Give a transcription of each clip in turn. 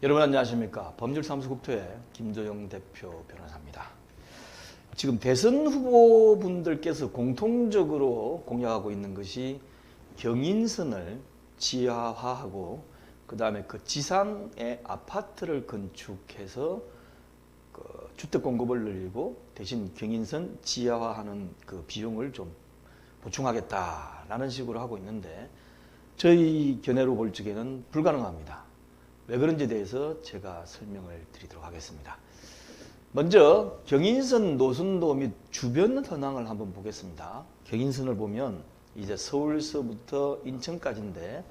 여러분 안녕하십니까. 법률사무소국토의 김조영 대표 변호사입니다. 지금 대선 후보분들께서 공통적으로 공약하고 있는 것이 경인선을 지하화하고 그 다음에 그 지상에 아파트를 건축해서 그 주택 공급을 늘리고 대신 경인선 지하화하는 그 비용을 좀 보충하겠다라는 식으로 하고 있는데 저희 견해로 볼 적에는 불가능합니다. 왜 그런지에 대해서 제가 설명을 드리도록 하겠습니다. 먼저 경인선 노선도 및 주변 현황을 한번 보겠습니다. 경인선을 보면 이제 서울서부터 인천까지인데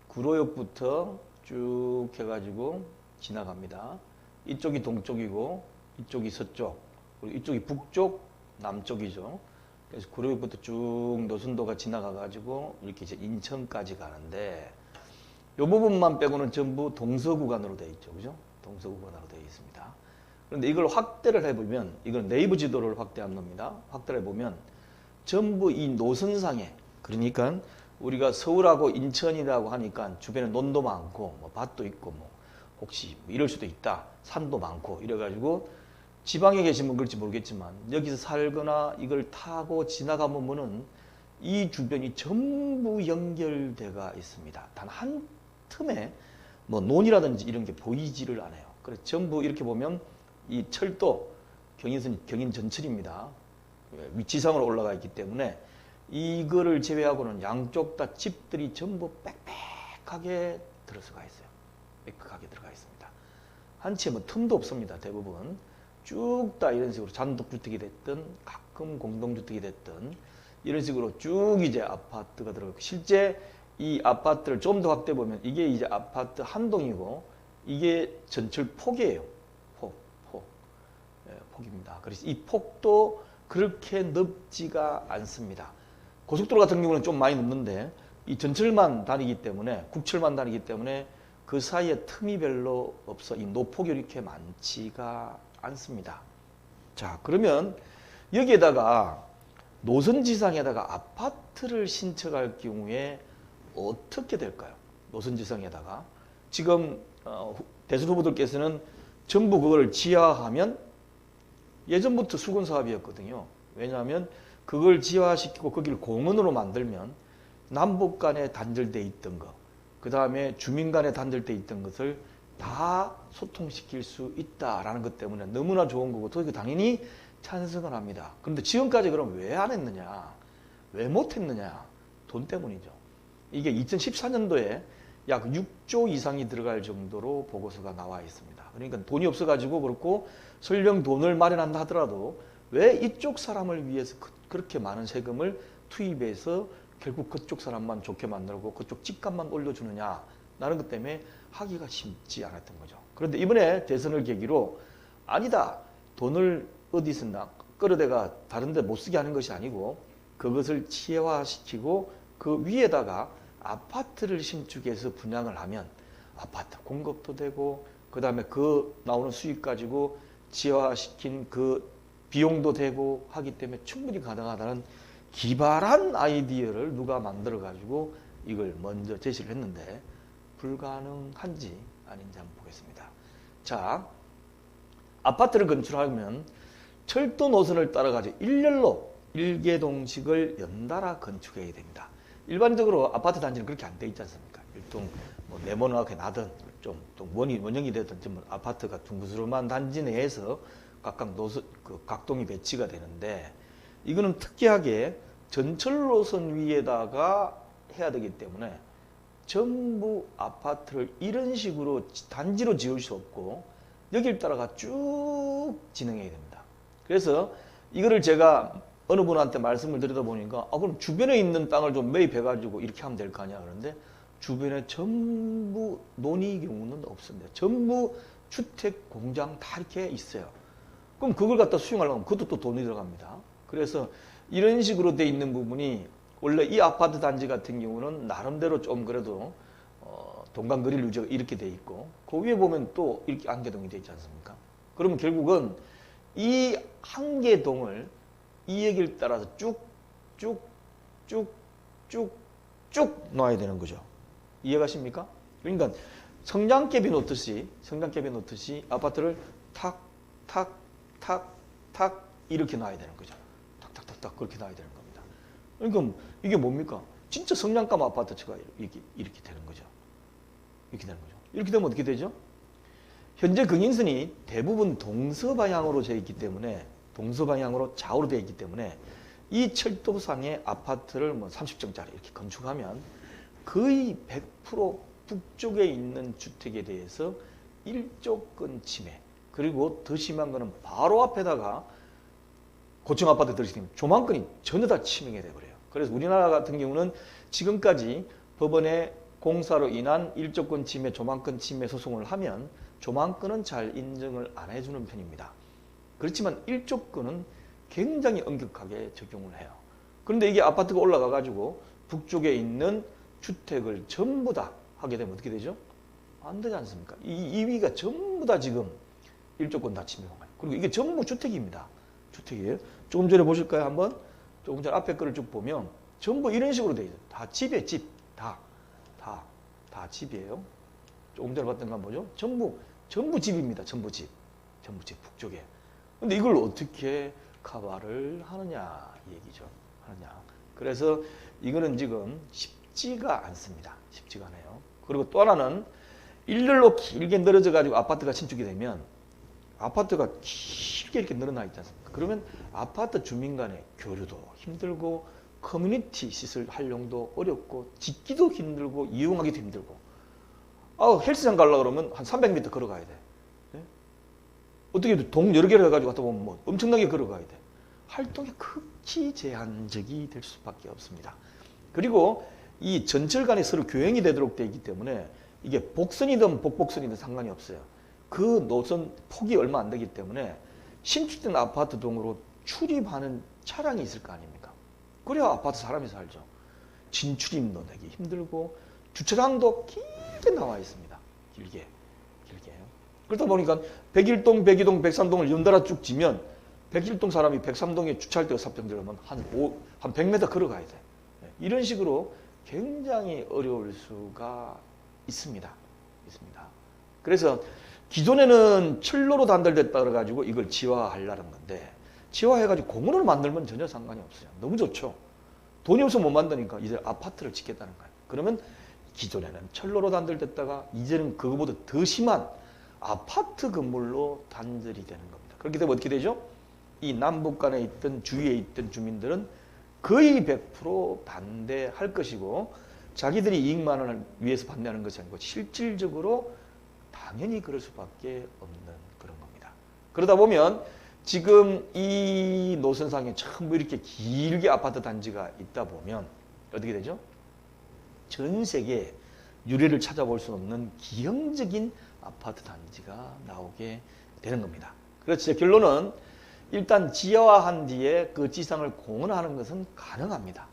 구로역부터 쭉 해가지고 지나갑니다. 이쪽이 동쪽이고 이쪽이 서쪽, 그리고 이쪽이 북쪽, 남쪽이죠. 그래서 구로역부터 쭉 노선도가 지나가가지고 이렇게 이제 인천까지 가는데 이 부분만 빼고는 전부 동서구간으로 되어 있죠. 그죠? 동서구간으로 되어 있습니다. 그런데 이걸 확대를 해보면, 이건 네이버 지도를 확대한 겁니다. 확대를 해보면 전부 이 노선상에, 그러니까 우리가 서울하고 인천이라고 하니까 주변에 논도 많고 뭐 밭도 있고 뭐 혹시 이럴 수도 있다. 산도 많고 이래가지고 지방에 계시면 그럴지 모르겠지만 여기서 살거나 이걸 타고 지나가 보면은 이 주변이 전부 연결되어 있습니다. 단 한 틈에 뭐 논이라든지 이런 게 보이지를 않아요. 그래서 전부 이렇게 보면 이 철도 경인선 경인 전철입니다. 위치상으로 올라가 있기 때문에 이거를 제외하고는 양쪽 다 집들이 전부 빽빽하게 들어가 있어요. 빽빽하게 들어가 있습니다. 한 채 뭐 틈도 없습니다. 대부분 쭉 다 이런 식으로 단독주택이 됐든 가끔 공동주택이 됐든 이런 식으로 쭉 이제 아파트가 들어가고, 실제 이 아파트를 좀 더 확대해 보면 이게 이제 아파트 한 동이고 이게 전철 폭이에요. 폭입니다. 그래서 이 폭도 그렇게 넓지가 않습니다. 고속도로 같은 경우는 좀 많이 넓는데 이 전철만 다니기 때문에, 국철만 다니기 때문에 그 사이에 틈이 별로 없어 이 노폭이 이렇게 많지가 않습니다. 자, 그러면 여기에다가 노선지상에다가 아파트를 신청할 경우에 어떻게 될까요? 노선지상에다가 지금 대선 후보들께서는 전부 그걸 지하화하면, 예전부터 수건 사업이었거든요. 왜냐하면 그걸 지하화시키고 거기를 공원으로 만들면 남북 간에 단절돼 있던 거, 그 다음에 주민 간에 단절돼 있던 것을 다 소통시킬 수 있다라는 것 때문에 너무나 좋은 거고, 또 당연히 찬성을 합니다. 그런데 지금까지 그럼 왜 안 했느냐? 왜 못 했느냐? 돈 때문이죠. 이게 2014년도에 약 6조 이상이 들어갈 정도로 보고서가 나와 있습니다. 그러니까 돈이 없어가지고 그렇고, 설령 돈을 마련한다 하더라도 왜 이쪽 사람을 위해서 그렇게 많은 세금을 투입해서 결국 그쪽 사람만 좋게 만들고 그쪽 집값만 올려주느냐? 라는 것 때문에 하기가 쉽지 않았던 거죠. 그런데 이번에 대선을 계기로 아니다. 돈을 어디서 끌어대가 다른 데 못 쓰게 하는 것이 아니고 그것을 지혜화시키고 그 위에다가 아파트를 신축해서 분양을 하면 아파트 공급도 되고 그 다음에 그 나오는 수익 가지고 지혜화시킨 그 비용도 되고 하기 때문에 충분히 가능하다는 기발한 아이디어를 누가 만들어 가지고 이걸 먼저 제시를 했는데 불가능한지 아닌지 한번 보겠습니다. 자, 아파트를 건축하면 철도 노선을 따라가지고 일렬로 일개동식을 연달아 건축해야 됩니다. 일반적으로 아파트 단지는 그렇게 안 돼 있지 않습니까? 일동 뭐 네모나게 나든 좀 또 원형이 되든 좀 아파트가 둥그스름한 단지 내에서 각각 노선 그 각동이 배치가 되는데, 이거는 특이하게 전철 노선 위에다가 해야 되기 때문에 전부 아파트를 이런 식으로 단지로 지을 수 없고 여길 따라가 쭉 진행해야 됩니다. 그래서 이거를 제가 어느 분한테 말씀을 드리다 보니까 그럼 주변에 있는 땅을 좀 매입해가지고 이렇게 하면 될 거 아니야. 그런데 주변에 전부 논의 경우는 없습니다. 전부 주택, 공장 다 이렇게 있어요. 그럼 그걸 갖다 수용하려면 그것도 또 돈이 들어갑니다. 그래서 이런 식으로 돼 있는 부분이, 원래 이 아파트 단지 같은 경우는 나름대로 좀 그래도 동간거리 유지가 이렇게 돼 있고 그 위에 보면 또 이렇게 한 개 동이 돼 있지 않습니까? 그러면 결국은 이 한 개 동을 이 얘기를 따라서 쭉 놔야 되는 거죠. 이해가십니까? 그러니까 성냥개비 놓듯이 아파트를 탁, 탁, 탁, 탁 이렇게 놔야 되는 거죠. 탁탁탁탁 그렇게 놔야 되는 겁니다. 그러니까 이게 뭡니까? 진짜 성냥감 아파트가 이렇게 되는 거죠. 이렇게 되는 거죠. 이렇게 되면 어떻게 되죠? 현재 경인선이 대부분 동서방향으로 되어 있기 때문에 동서방향으로 좌우로 되어 있기 때문에 이 철도상의 아파트를 뭐 30정짜리 이렇게 건축하면 거의 100% 북쪽에 있는 주택에 대해서 일조권 침해, 그리고 더 심한 거는 바로 앞에다가 고층 아파트 들으시면 조망권이 전혀 다 침해가 돼버려요. 그래서 우리나라 같은 경우는 지금까지 법원에 공사로 인한 일조권 침해, 조망권 침해 소송을 하면 조망권은 잘 인정을 안 해주는 편입니다. 그렇지만 일조권은 굉장히 엄격하게 적용을 해요. 그런데 이게 아파트가 올라가 가지고 북쪽에 있는 주택을 전부 다 하게 되면 어떻게 되죠? 안 되지 않습니까? 이 위가 전부 다 지금 일조권 다 침해가 가요. 그리고 이게 전부 주택입니다. 주택이에요. 조금 전에 보실까요? 한번? 조금 전 앞에 거를 쭉 보면 전부 이런 식으로 되어 있어요. 다 집이에요. 집. 다 집이에요. 조금 전에 봤던 거 한번 보죠. 전부 집입니다. 전부 집. 북쪽에. 근데 이걸 어떻게 커버를 하느냐 이 얘기죠. 그래서 이거는 지금 쉽지가 않습니다. 쉽지가 않아요. 그리고 또 하나는 일렬로 길게 늘어져 가지고 아파트가 신축이 되면 아파트가 길게 이렇게 늘어나 있지 않습니까? 그러면 아파트 주민 간의 교류도 힘들고 커뮤니티 시설 활용도 어렵고 짓기도 힘들고 이용하기도 힘들고 헬스장 가려고 그러면 한 300m 걸어가야 돼. 네? 어떻게 동 여러 개를 해가지고 갔다 보면 뭐 엄청나게 걸어가야 돼. 활동이 극히 제한적이 될 수밖에 없습니다. 그리고 이 전철 간에 서로 교행이 되도록 되어 있기 때문에 이게 복선이든 복복선이든 상관이 없어요. 그 노선 폭이 얼마 안 되기 때문에 신축된 아파트 동으로 출입하는 차량이 있을 거 아닙니까? 그래야 아파트 사람이 살죠. 진출입도 되기 힘들고 주차장도 길게 나와 있습니다. 길게. 그러다 보니까 101동, 102동, 103동을 연달아 쭉 지면 101동 사람이 103동에 주차할 때가 삽병들면 한 100m 걸어가야 돼. 이런 식으로 굉장히 어려울 수가 있습니다. 그래서 기존에는 철로로 단절됐다 그래가지고 이걸 지화하려는 건데 지화해가지고 공원으로 만들면 전혀 상관이 없어요. 너무 좋죠. 돈이 없어서 못 만드니까 이제 아파트를 짓겠다는 거예요. 그러면 기존에는 철로로 단절됐다가 이제는 그거보다 더 심한 아파트 건물로 단절이 되는 겁니다. 그렇게 되면 어떻게 되죠? 이 남북 간에 있던 주위에 있던 주민들은 거의 100% 반대할 것이고 자기들이 이익만을 위해서 반대하는 것이 아니고 실질적으로 당연히 그럴 수밖에 없는 그런 겁니다. 그러다 보면 지금 이 노선상에 전부 이렇게 길게 아파트 단지가 있다 보면 어떻게 되죠? 전 세계 유례를 찾아볼 수 없는 기형적인 아파트 단지가 나오게 되는 겁니다. 그래서 결론은 일단 지하화한 뒤에 그 지상을 공원화하는 것은 가능합니다.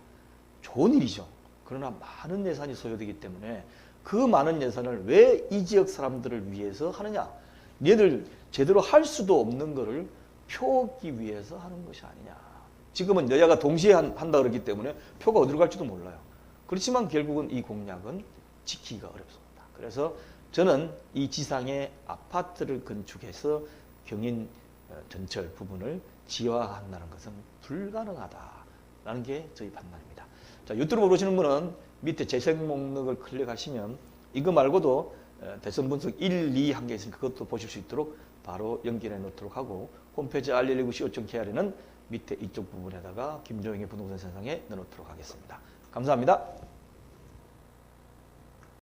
좋은 일이죠. 그러나 많은 예산이 소요되기 때문에 그 많은 예산을 왜 이 지역 사람들을 위해서 하느냐? 얘들 제대로 할 수도 없는 거를 표기 위해서 하는 것이 아니냐. 지금은 여야가 동시에 한다 그러기 때문에 표가 어디로 갈지도 몰라요. 그렇지만 결국은 이 공약은 지키기가 어렵습니다. 그래서 저는 이 지상에 아파트를 건축해서 경인 전철 부분을 지화한다는 것은 불가능하다라는 게 저희 판단입니다. 자, 유튜브 보시는 분은 밑에 재생 목록을 클릭하시면 이거 말고도 대선 분석 1, 2 한 게 있으니까 그것도 보실 수 있도록 바로 연결해 놓도록 하고 홈페이지 r119co.kr에는 밑에 이쪽 부분에다가 김종영의 부동산 세상에 넣어놓도록 하겠습니다. 감사합니다.